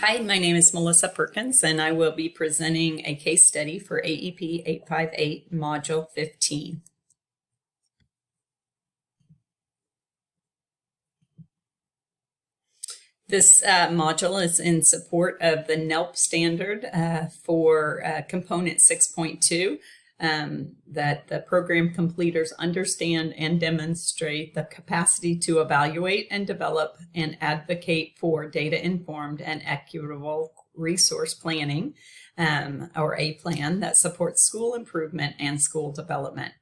Hi, my name is Melissa Perkins, and I will be presenting a case study for AEP 858, Module 15. This module is in support of the NELP standard for Component 6.2, that the program completers understand and demonstrate the capacity to evaluate and develop and advocate for data-informed and equitable resource planning, or a plan that supports school improvement and school development.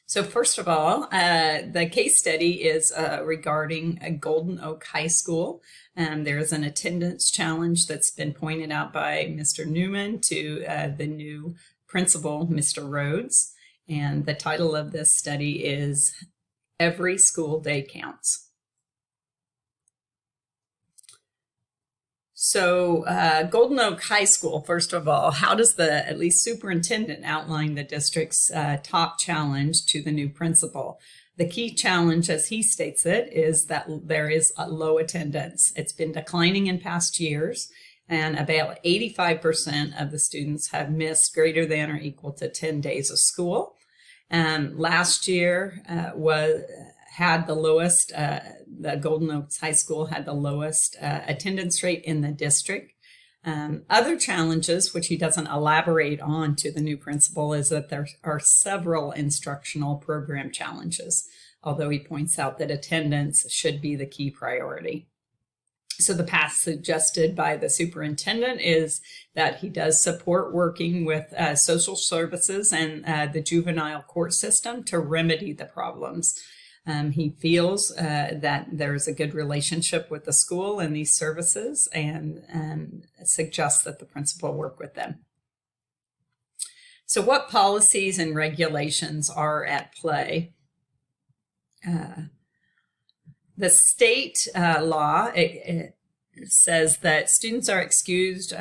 So first of all, the case study is regarding Golden Oak High School. There's an attendance challenge that's been pointed out by Mr. Newman to the new principal, Mr. Rhodes. And the title of this study is Every School Day Counts. So Golden Oak High School, first of all, how does the at least superintendent outline the district's top challenge to the new principal? The key challenge, as he states it, is that there is a low attendance. It's been declining in past years, and about 85% of the students have missed greater than or equal to 10 days of school. Last year had the lowest, the Golden Oaks High School had the lowest attendance rate in the district. Other challenges, which he doesn't elaborate on to the new principal, is that there are several instructional program challenges, although he points out that attendance should be the key priority. So the path suggested by the superintendent is that he does support working with social services and the juvenile court system to remedy the problems. He feels that there's a good relationship with the school and these services, and suggests that the principal work with them. So what policies and regulations are at play? The state law, it says that students are excused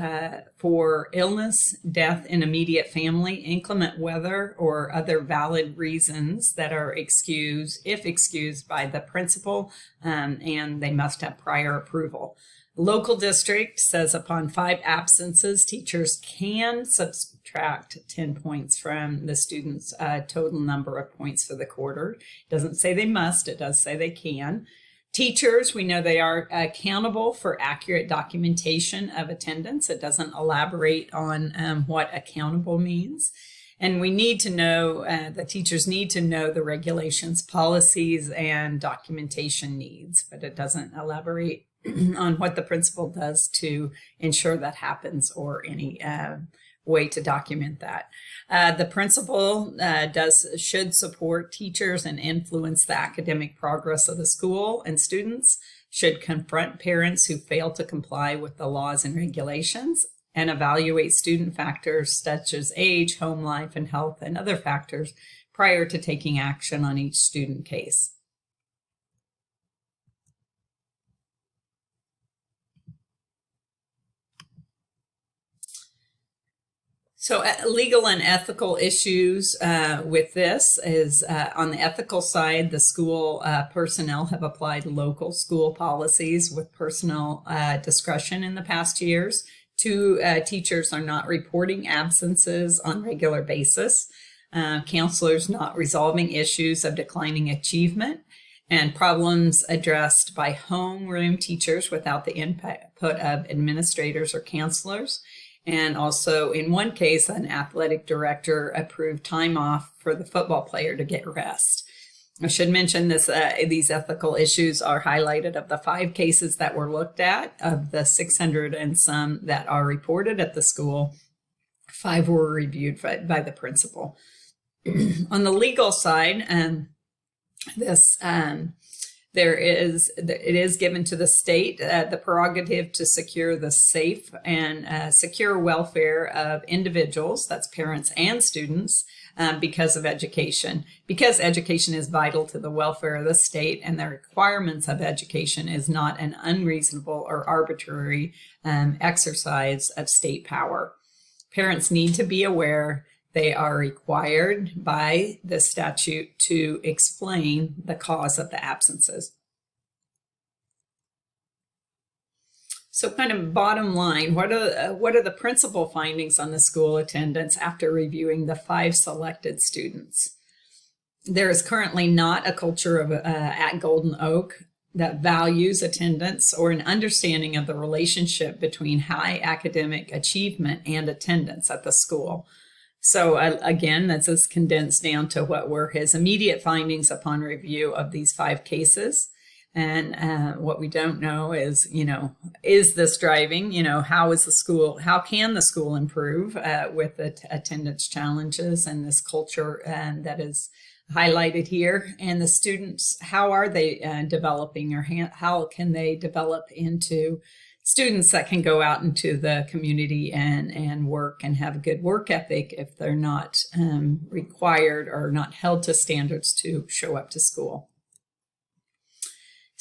for illness, death in immediate family, inclement weather, or other valid reasons that are excused, if excused by the principal, and they must have prior approval. Local district says upon 5 absences, teachers can subtract 10 points from the student's total number of points for the quarter. It doesn't say they must, it does say they can. Teachers, we know they are accountable for accurate documentation of attendance. It doesn't elaborate on what accountable means. And we need to know, the teachers need to know the regulations, policies, and documentation needs, but it doesn't elaborate on what the principal does to ensure that happens or any way to document that. The principal should support teachers and influence the academic progress of the school, and students should confront parents who fail to comply with the laws and regulations and evaluate student factors such as age, home life, and health, and other factors prior to taking action on each student case. So legal and ethical issues with this is on the ethical side, the school personnel have applied local school policies with personal discretion in the past years. 2 teachers are not reporting absences on regular basis. Counselors not resolving issues of declining achievement, and problems addressed by homeroom teachers without the input of administrators or counselors. And also, in one case, an athletic director approved time off for the football player to get rest. I should mention this: these ethical issues are highlighted of the 5 cases that were looked at. Of the 600 and some that are reported at the school, 5 were reviewed by the principal. On the legal side, it is given to the state the prerogative to secure the safe and secure welfare of individuals, that's parents and students, because of education. Because education is vital to the welfare of the state, and the requirements of education is not an unreasonable or arbitrary exercise of state power. Parents need to be aware they are required by the statute to explain the cause of the absences. So kind of bottom line, what are the principal findings on the school attendance after reviewing the 5 selected students? There is currently not a culture of at Golden Oak that values attendance or an understanding of the relationship between high academic achievement and attendance at the school. So again, this is condensed down to what were his immediate findings upon review of these 5 cases. And what we don't know is, is this driving, how can the school improve with the attendance challenges and this culture that is highlighted here? And the students, how are they developing, or how can they develop into students that can go out into the community and work and have a good work ethic if they're not required or not held to standards to show up to school?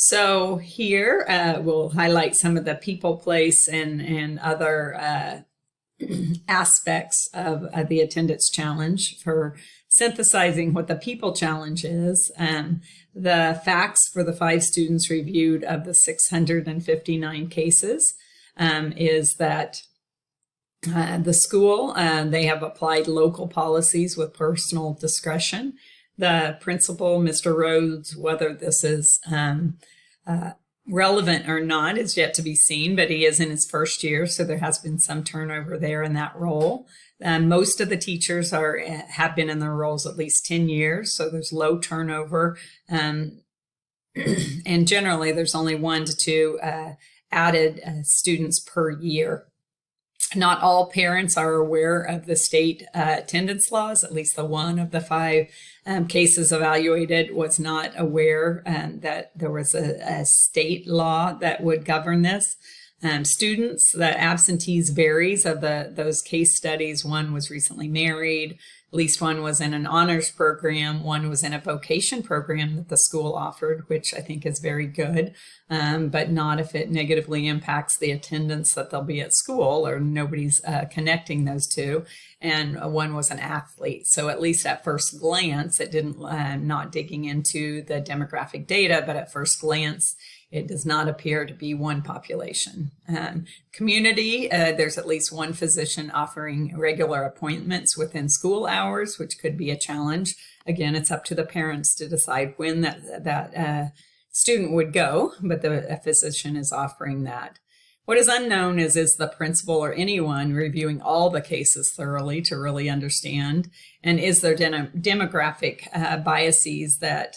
So here we'll highlight some of the people, place, and other aspects of the attendance challenge for synthesizing what the people challenge is. The facts for the 5 students reviewed of the 659 cases is that the school, they have applied local policies with personal discretion. The principal, Mr. Rhodes, whether this is relevant or not is yet to be seen, but he is in his first year, so there has been some turnover there in that role. Most of the teachers have been in their roles at least 10 years, so there's low turnover. And generally, there's only 1 to 2 added students per year. Not all parents are aware of the state attendance laws. At least the 1 of the 5 cases evaluated was not aware that there was a state law that would govern this. Students, the absentees varies of those case studies. 1 was recently married. At least 1 was in an honors program. 1 was in a vocation program that the school offered, which I think is very good, but not if it negatively impacts the attendance that they'll be at school or nobody's connecting those two. And 1 was an athlete. So at least at first glance, it didn't, not digging into the demographic data, but at first glance, it does not appear to be one population. Community, there's at least 1 physician offering regular appointments within school hours, which could be a challenge. Again, it's up to the parents to decide when that student would go, but a physician is offering that. What is unknown is the principal or anyone reviewing all the cases thoroughly to really understand, and is there demographic biases that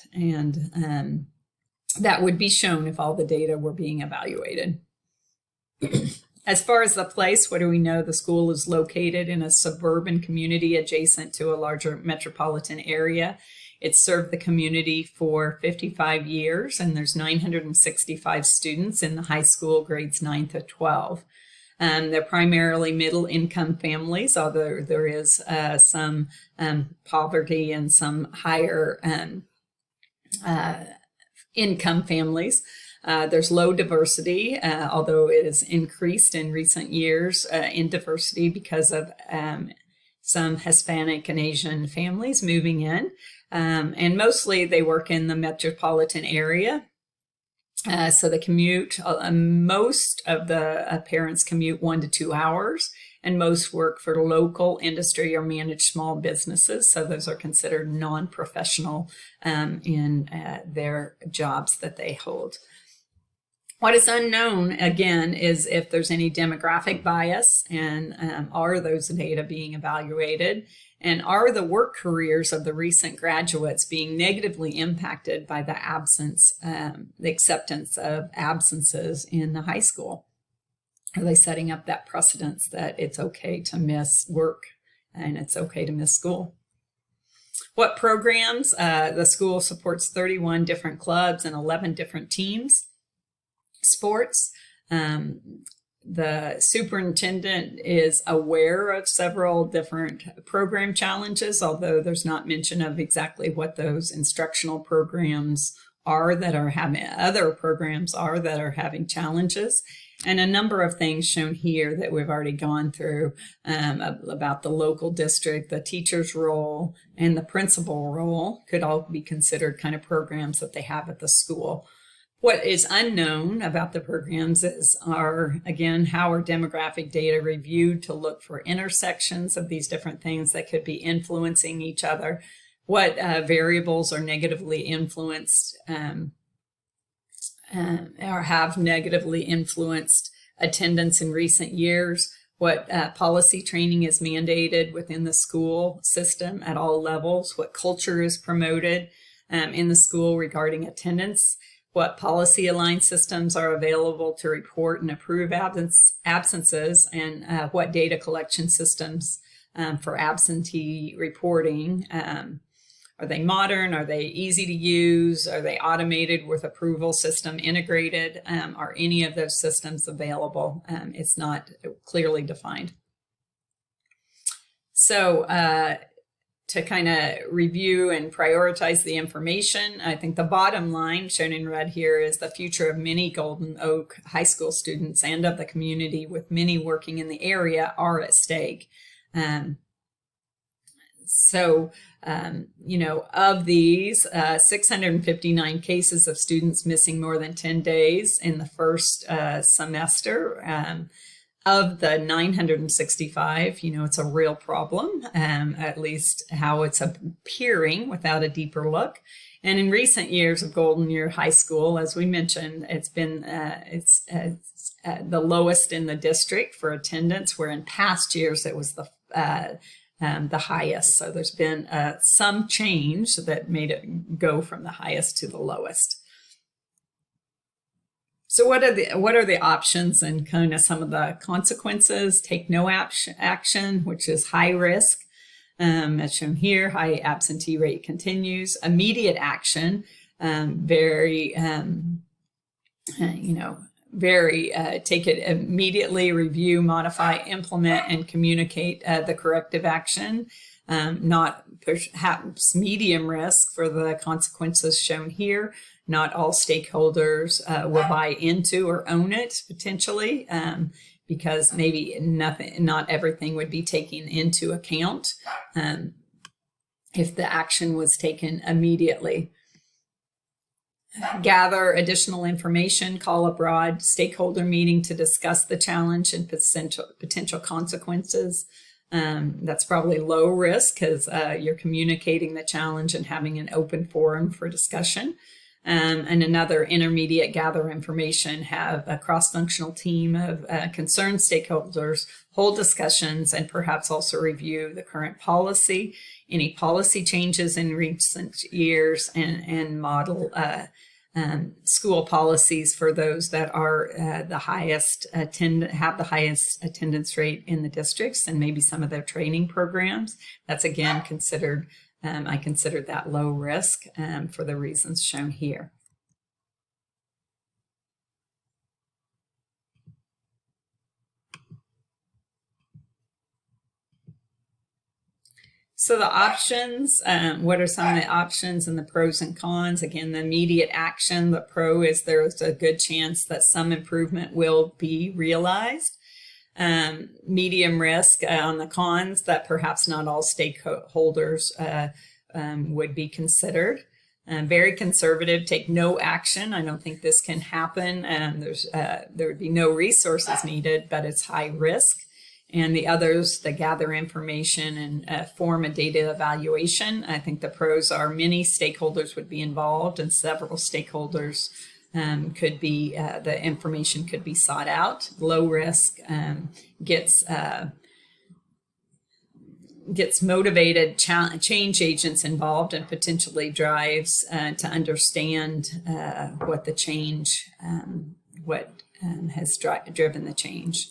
would be shown if all the data were being evaluated. As far as the place, what do we know? The school is located in a suburban community adjacent to a larger metropolitan area. It's served the community for 55 years, and there's 965 students in the high school, grades 9 to 12. They're primarily middle-income families, although there is some poverty and some higher income families. There's low diversity, although it has increased in recent years in diversity because of some Hispanic and Asian families moving in. And mostly they work in the metropolitan area. So the commute, most of the parents commute 1 to 2 hours, and most work for local industry or manage small businesses. So those are considered non-professional in their jobs that they hold. What is unknown, again, is if there's any demographic bias, and are those data being evaluated, and are the work careers of the recent graduates being negatively impacted by the absence, the acceptance of absences in the high school? Are they setting up that precedence that it's okay to miss work and it's okay to miss school? What programs? The school supports 31 different clubs and 11 different teams. Sports. The superintendent is aware of several different program challenges, although there's not mention of exactly what those instructional programs are that are having, other programs are that are having challenges. And a number of things shown here that we've already gone through about the local district, the teacher's role, and the principal role could all be considered kind of programs that they have at the school. What is unknown about the programs again, how are demographic data reviewed to look for intersections of these different things that could be influencing each other? What variables are negatively influenced or have negatively influenced attendance in recent years? What policy training is mandated within the school system at all levels? What culture is promoted in the school regarding attendance? What policy aligned systems are available to report and approve absences, and what data collection systems for absentee reporting. Are they modern? Are they easy to use? Are they automated with approval system integrated? Are any of those systems available? It's not clearly defined. So to kind of review and prioritize the information, I think the bottom line shown in red here is the future of many Golden Oak High School students and of the community, with many working in the area, are at stake. Of these 659 cases of students missing more than 10 days in the first semester, of the 965, it's a real problem, at least how it's appearing without a deeper look. And in recent years of Golden Year High School, as we mentioned, it's been the lowest in the district for attendance, where in past years it was the highest. So there's been some change that made it go from the highest to the lowest. So what are the options and kind of some of the consequences? Take no action, which is high risk, as shown here. High absentee rate continues. Immediate action, take it immediately, review, modify, implement, and communicate the corrective action. Not perhaps medium risk for the consequences shown here. Not all stakeholders will buy into or own it potentially, because maybe not everything would be taken into account if the action was taken immediately. Gather additional information, call a broad stakeholder meeting to discuss the challenge and potential consequences. That's probably low risk because you're communicating the challenge and having an open forum for discussion. And another intermediate, gather information, have a cross-functional team of concerned stakeholders hold discussions and perhaps also review the current policy, any policy changes in recent years, and model school policies for those that are have the highest attendance rate in the districts, and maybe some of their training programs. That's again considered. I considered that low risk for the reasons shown here. So the options, what are some of the options and the pros and cons? Again, the immediate action, the pro is there's a good chance that some improvement will be realized. Medium risk on the cons, that perhaps not all stakeholders would be considered. Very conservative, take no action. I don't think this can happen. There would be no resources needed, but it's high risk. And the others, the gather information and form a data evaluation. I think the pros are many stakeholders would be involved, and several stakeholders could be, the information could be sought out. Low risk gets motivated change agents involved and potentially drives to understand what the change, has driven the change.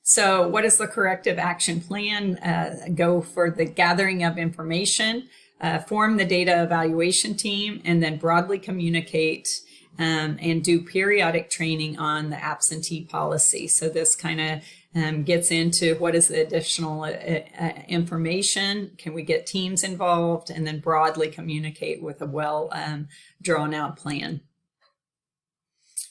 So what is the corrective action plan? Go for the gathering of information, form the data evaluation team, and then broadly communicate and do periodic training on the absentee policy. So this kind of gets into what is the additional information, can we get teams involved, and then broadly communicate with a well drawn out plan.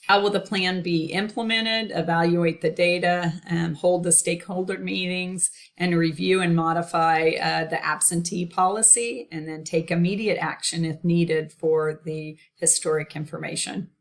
How will the plan be implemented? Evaluate the data, hold the stakeholder meetings, and review and modify the absentee policy, and then take immediate action if needed for the historic information.